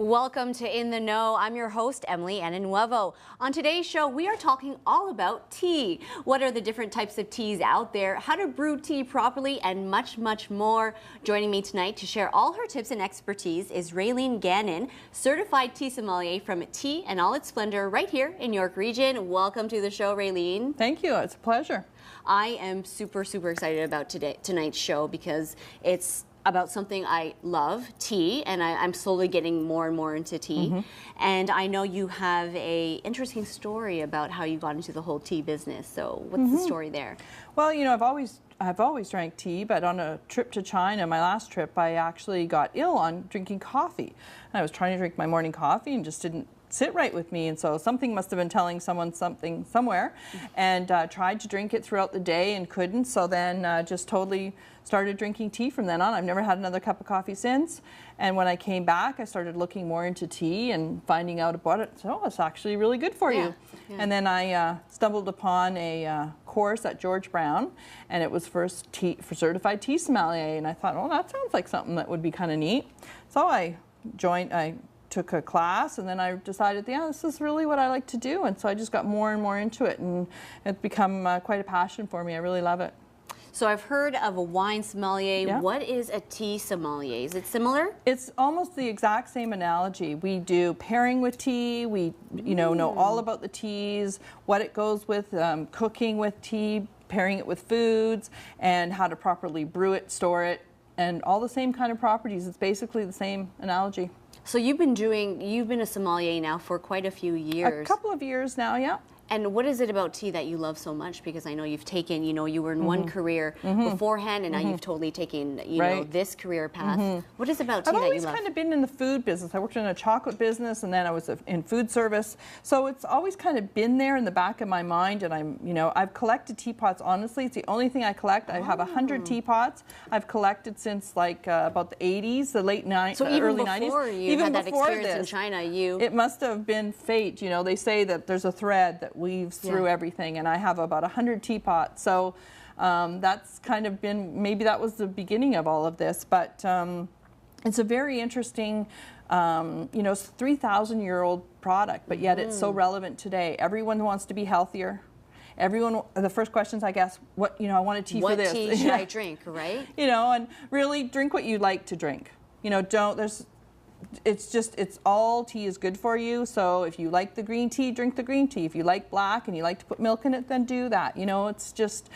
Welcome to In the Know. I'm your host, Emily Nuevo. On today's show, we are talking all about tea. What are the different types of teas out there, how to brew tea properly, and much, much more. Joining me tonight to share all her tips and expertise is Raelene Gannon, certified tea sommelier from Tea and All Its Splendor right here in York Region. Welcome to the show, Raelene. Thank you. It's a pleasure. I am super excited about tonight's show because it's about something I love, tea, and I'm slowly getting more and more into tea. And I know you have a interesting story about how you got into the whole tea business. So what's the story there? Well, you know, I've always drank tea, but on a trip to China, my last trip, I actually got ill on drinking coffee. And I was trying to drink my morning coffee and just didn't sit right with me, and so something must have been telling someone something somewhere, and tried to drink it throughout the day and couldn't, so then just totally started drinking tea from then on. I've never had another cup of coffee since, and when I came back I started looking more into tea and finding out about it. So it's actually really good for you. And then I stumbled upon a course at George Brown, and it was for certified tea sommelier, and I thought, oh, that sounds like something that would be kind of neat. So I took a class, and then I decided, yeah, this is really what I like to do, and so I just got more and more into it, and it's become quite a passion for me. I really love it. So I've heard of a wine sommelier. Yeah. What is a tea sommelier? Is it similar? It's almost the exact same analogy. We do pairing with tea. We know all about the teas, what it goes with, cooking with tea, pairing it with foods, and how to properly brew it, store it, and all the same kind of properties. It's basically the same analogy. So you've been a sommelier now for quite a few years. A couple of years now, yeah. And what is it about tea that you love so much? Because I know you've taken, you were in one career beforehand, and now you've totally taken, you know, this career path. What is it about tea that you love? I've always kind of been in the food business. I worked in a chocolate business, and then I was in food service. So it's always kind of been there in the back of my mind, and I've collected teapots, honestly. It's the only thing I collect. I have 100 teapots. I've collected since like about the 80s, the late 90s, so early 90s. So even before you had that experience in China, It must have been fate. You know, they say that there's a thread that weaves through everything, and I have about 100 teapots. So that's kind of been, maybe that was the beginning of all of this, but it's a very interesting, it's a 3,000-year-old product, but yet it's so relevant today. Everyone wants to be healthier. Everyone, the first questions I guess, I want a tea for this. What tea should I drink, right? And really drink what you like to drink. It's all tea is good for you. So if you like the green tea, drink the green tea. If you like black and you like to put milk in it, then do that. It's just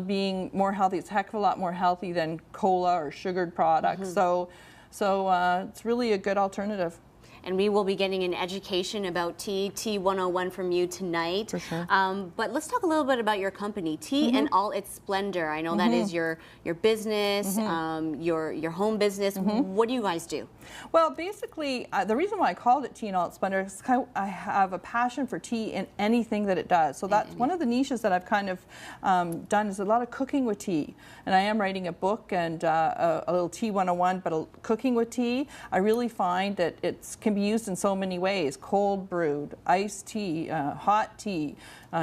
being more healthy. It's a heck of a lot more healthy than cola or sugared products. So it's really a good alternative. And we will be getting an education about tea 101 from you tonight. For sure. But let's talk a little bit about your company, Tea and All Its Splendor. I know that is your business, your home business. What do you guys do? Well, basically, the reason why I called it Tea and All Its Splendor is I have a passion for tea in anything that it does. So that's one of the niches that I've kind of done is a lot of cooking with tea. And I am writing a book and a little Tea 101, but cooking with tea, I really find that it can be used in so many ways: cold brewed, iced tea, hot tea,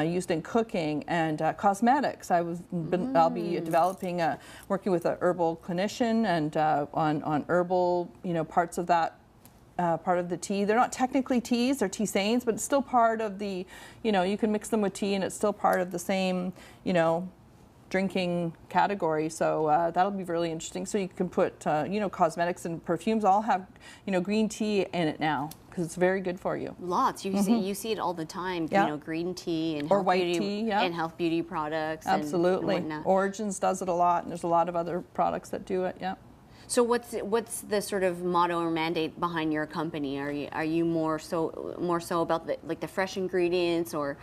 used in cooking, and cosmetics. I'll be developing, working with an herbal clinician and on herbal, parts of that. Part of the tea. They're not technically teas, they're tisanes, but it's still part of the, you can mix them with tea and it's still part of the same, drinking category. So that'll be really interesting. So you can put, cosmetics and perfumes all have, green tea in it now, because it's very good for you. Lots. You see it all the time. Green tea and or white tea, and health beauty products. Absolutely. And whatnot. Origins does it a lot, and there's a lot of other products that do it. Yeah. So what's the sort of motto or mandate behind your company? Are you more so about the fresh ingredients, or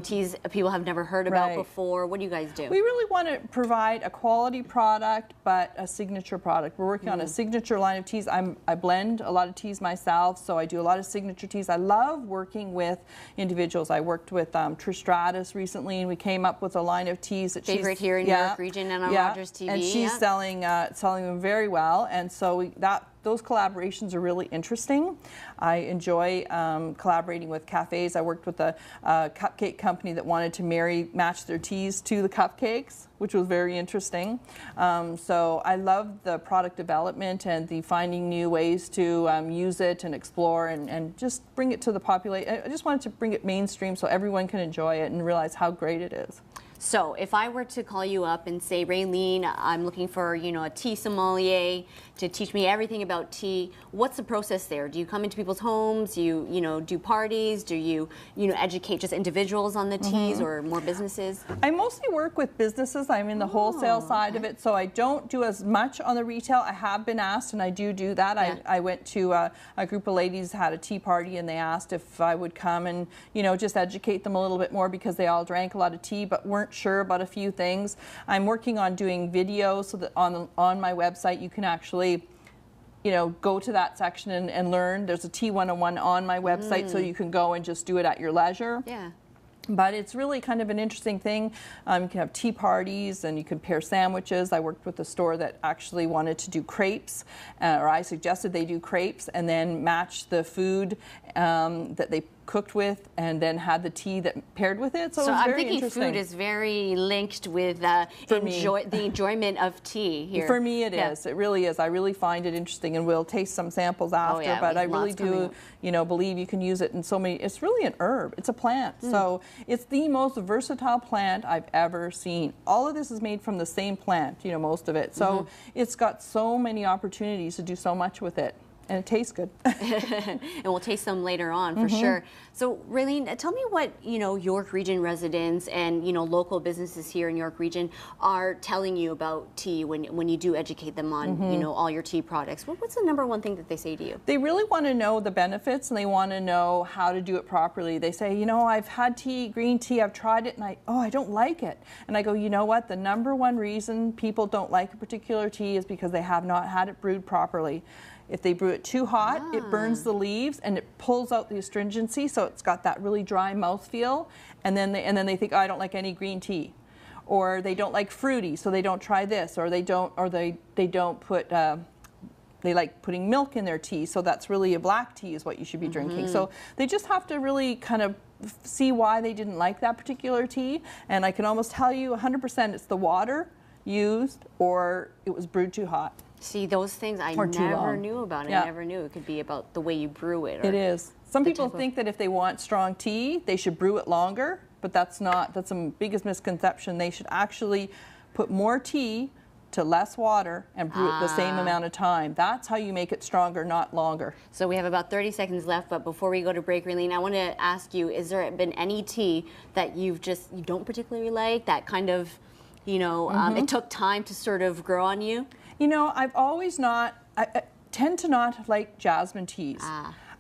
teas people have never heard about before? What do you guys do? We really want to provide a quality product, but a signature product. We're working on a signature line of teas. I blend a lot of teas myself, so I do a lot of signature teas. I love working with individuals. I worked with Trish Stratus recently, and we came up with a line of teas that favorite here in York Region and on Rogers TV. And she's selling them very well. well, and so those collaborations are really interesting. I enjoy collaborating with cafes. I worked with a cupcake company that wanted to match their teas to the cupcakes, which was very interesting. So I love the product development and the finding new ways to use it and explore and just bring it to the population. I just wanted to bring it mainstream so everyone can enjoy it and realize how great it is. So if I were to call you up and say, Raelene, I'm looking for, a tea sommelier to teach me everything about tea, what's the process there? Do you come into people's homes? Do you, do parties? Do you, educate just individuals on the teas or more businesses? I mostly work with businesses. I'm in the wholesale side of it, so I don't do as much on the retail. I have been asked, and I do that. Yeah. I went to a group of ladies, had a tea party, and they asked if I would come and, just educate them a little bit more because they all drank a lot of tea but weren't sure about a few things. I'm working on doing videos so that on my website you can actually go to that section and learn. There's a tea 101 on my website, so you can go and just do it at your leisure. Yeah. But it's really kind of an interesting thing. You can have tea parties and you can pair sandwiches. I worked with a store that actually wanted to do crepes, or I suggested they do crepes and then match the food that they cooked with and then had the tea that paired with it. So it was I'm very thinking interesting. Food is very linked with the enjoyment of tea here. For me it is. It really is. I really find it interesting, and we'll taste some samples after, but I really do believe you can use it in so many. It's really an herb. It's a plant. So it's the most versatile plant I've ever seen. All of this is made from the same plant, most of it. So it's got so many opportunities to do so much with it. And it tastes good. And we'll taste some later on for sure. So Raelene, tell me what York Region residents and local businesses here in York Region are telling you about tea when you do educate them on all your tea products. What's the number one thing that they say to you? They really want to know the benefits and they want to know how to do it properly. They say, I've had tea, green tea, I've tried it, and I don't like it. And I go, you know what? The number one reason people don't like a particular tea is because they have not had it brewed properly. If they brew it too hot, it burns the leaves and it pulls out the astringency, so it's got that really dry mouthfeel. And then they think, oh, I don't like any green tea, or they don't like fruity, so they don't try this, or they don't put. They like putting milk in their tea, so that's really a black tea is what you should be drinking. So they just have to really kind of see why they didn't like that particular tea. And I can almost tell you 100% it's the water used or it was brewed too hot. See, those things I never knew about. I never knew it could be about the way you brew it. It is. Some people think that if they want strong tea, they should brew it longer, but that's the biggest misconception. They should actually put more tea to less water and brew it the same amount of time. That's how you make it stronger, not longer. So we have about 30 seconds left, but before we go to break, Raelene, I want to ask you, is there been any tea that you don't particularly like, that kind of, it took time to sort of grow on you? I've always I tend to not like jasmine teas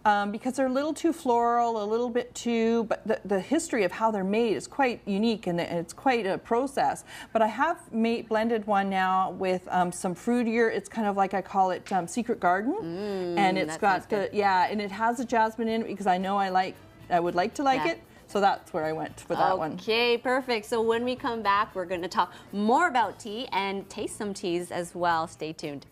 because they're a little too floral, a little bit too, but the history of how they're made is quite unique and it's quite a process. But I have blended one now with some fruitier, it's kind of like I call it Secret Garden. And it's got and it has a jasmine in it because I know I would like to like it. So that's where I went for that one. Okay, perfect. So when we come back, we're going to talk more about tea and taste some teas as well. Stay tuned.